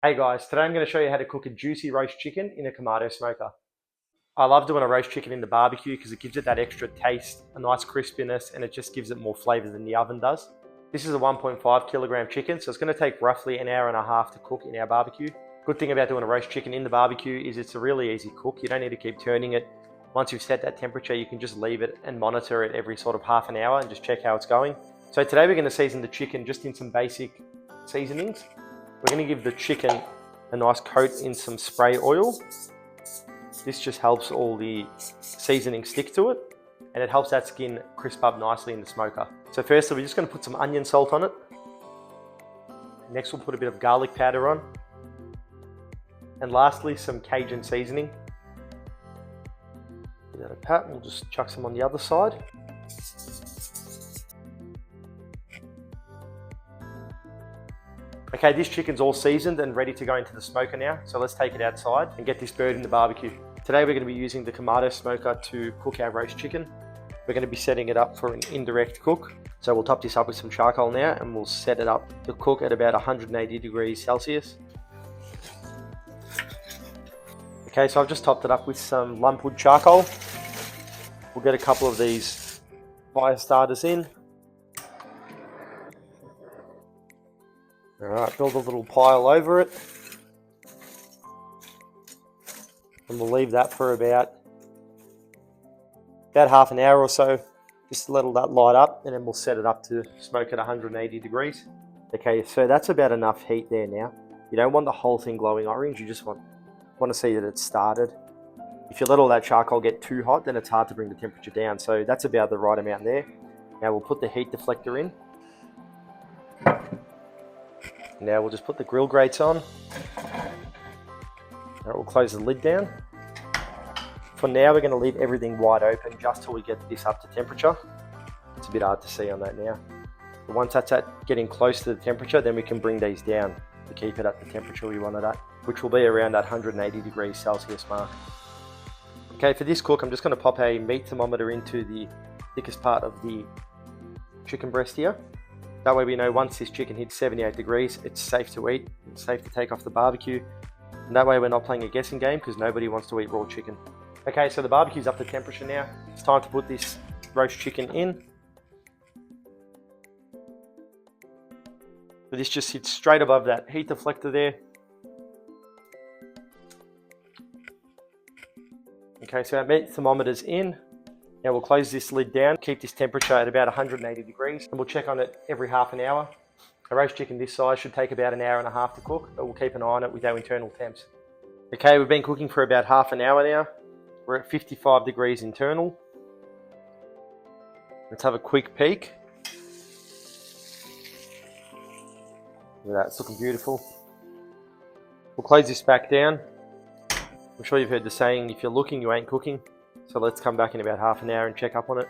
Hey guys, today I'm going to show you how to cook a juicy roast chicken in a Kamado smoker. I love doing a roast chicken in the barbecue because it gives it that extra taste, a nice crispiness, and it just gives it more flavour than the oven does. This is a 1.5 kilogram chicken, so it's going to take roughly an hour and a half to cook in our barbecue. Good thing about doing a roast chicken in the barbecue is it's a really easy cook. You don't need to keep turning it. Once you've set that temperature, you can just leave it and monitor it every sort of half an hour and just check how it's going. So today we're going to season the chicken just in some basic seasonings. We're going to give the chicken a nice coat in some spray oil. This just helps all the seasoning stick to it, and it helps that skin crisp up nicely in the smoker. So firstly, we're just going to put some onion salt on it. Next, we'll put a bit of garlic powder on. And lastly, some Cajun seasoning. Give that a pat, and we'll just chuck some on the other side. Okay, this chicken's all seasoned and ready to go into the smoker now, so let's take it outside and get this bird in the barbecue. Today we're going to be using the Kamado smoker to cook our roast chicken. We're going to be setting it up for an indirect cook. So we'll top this up with some charcoal now and we'll set it up to cook at about 180 degrees Celsius. Okay, so I've just topped it up with some lumpwood charcoal. We'll get a couple of these fire starters in. Alright, build a little pile over it. And we'll leave that for about half an hour or so, just to let all that light up, and then we'll set it up to smoke at 180 degrees. Okay, so that's about enough heat there now. You don't want the whole thing glowing orange, you just want to see that it's started. If you let all that charcoal get too hot, then it's hard to bring the temperature down, so that's about the right amount there. Now we'll put the heat deflector in. Now we'll just put the grill grates on. Alright, we'll close the lid down. For now, we're going to leave everything wide open just till we get this up to temperature. It's a bit hard to see on that now. But once that's at getting close to the temperature, then we can bring these down to keep it at the temperature we want it at, which will be around that 180 degrees Celsius mark. Okay, for this cook, I'm just going to pop a meat thermometer into the thickest part of the chicken breast here. That way we know once this chicken hits 78 degrees, it's safe to eat, it's safe to take off the barbecue. And that way we're not playing a guessing game because nobody wants to eat raw chicken. Okay, so the barbecue's up to temperature now. It's time to put this roast chicken in. So this just sits straight above that heat deflector there. Okay, so our meat thermometer's in. Now we'll close this lid down, keep this temperature at about 180 degrees, and we'll check on it every half an hour. A roast chicken this size should take about an hour and a half to cook, but we'll keep an eye on it with our internal temps. Okay, we've been cooking for about half an hour now. We're at 55 degrees internal. Let's have a quick peek. Look at that, it's looking beautiful. We'll close this back down. I'm sure you've heard the saying, if you're looking, you ain't cooking. So let's come back in about half an hour and check up on it.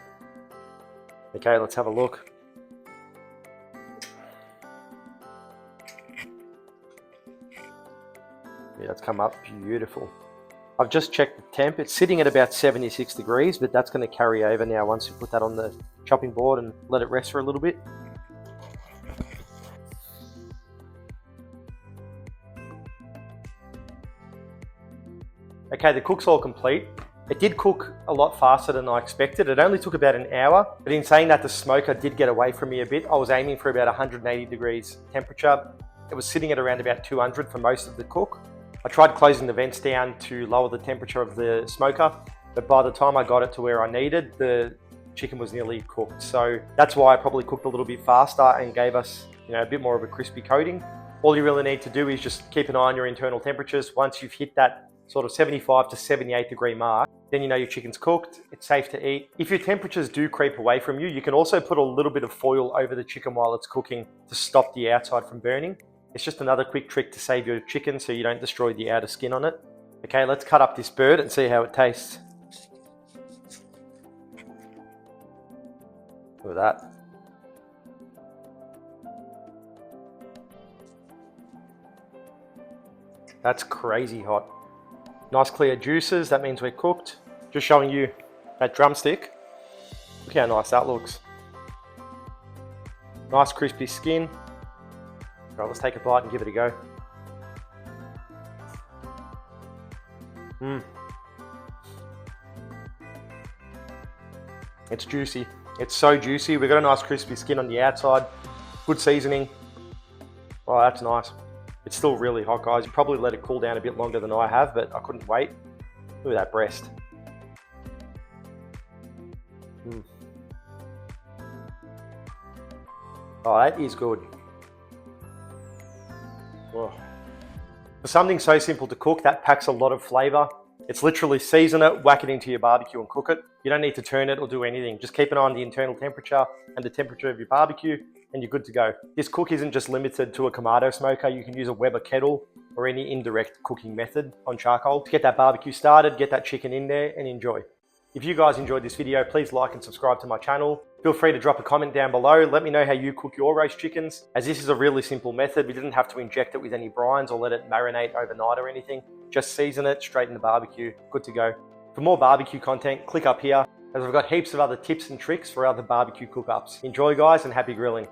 Okay, let's have a look. Yeah, it's come up beautiful. I've just checked the temp. It's sitting at about 76 degrees, but that's going to carry over now once we put that on the chopping board and let it rest for a little bit. Okay, the cook's all complete. It did cook a lot faster than I expected. It only took about an hour, but in saying that, the smoker did get away from me a bit. I was aiming for about 180 degrees temperature. It was sitting at around about 200 for most of the cook. I tried closing the vents down to lower the temperature of the smoker, but by the time I got it to where I needed, the chicken was nearly cooked. So that's why I probably cooked a little bit faster and gave us, a bit more of a crispy coating. All you really need to do is just keep an eye on your internal temperatures. Once you've hit that sort of 75 to 78 degree mark, then you know your chicken's cooked, it's safe to eat. If your temperatures do creep away from you, you can also put a little bit of foil over the chicken while it's cooking to stop the outside from burning. It's just another quick trick to save your chicken so you don't destroy the outer skin on it. Okay, let's cut up this bird and see how it tastes. Look at that. That's crazy hot. Nice clear juices, that means we're cooked. Just showing you that drumstick. Look how nice that looks. Nice crispy skin. Right, let's take a bite and give it a go. Mm. It's juicy. It's so juicy. We've got a nice crispy skin on the outside. Good seasoning. Oh, that's nice. It's still really hot, guys. You probably let it cool down a bit longer than I have, but I couldn't wait. Look at that breast. Mm. Oh, that is good. Oh. For something so simple to cook, that packs a lot of flavor. It's literally season it, whack it into your barbecue and cook it. You don't need to turn it or do anything. Just keep an eye on the internal temperature and the temperature of your barbecue and you're good to go. This cook isn't just limited to a Kamado smoker. You can use a Weber kettle or any indirect cooking method on charcoal to get that barbecue started, get that chicken in there and enjoy. If you guys enjoyed this video, please like and subscribe to my channel. Feel free to drop a comment down below. Let me know how you cook your roast chickens, as this is a really simple method. We didn't have to inject it with any brines or let it marinate overnight or anything. Just season it straight in the barbecue, good to go. For more barbecue content, click up here, as I've got heaps of other tips and tricks for other barbecue cook-ups. Enjoy, guys, and happy grilling.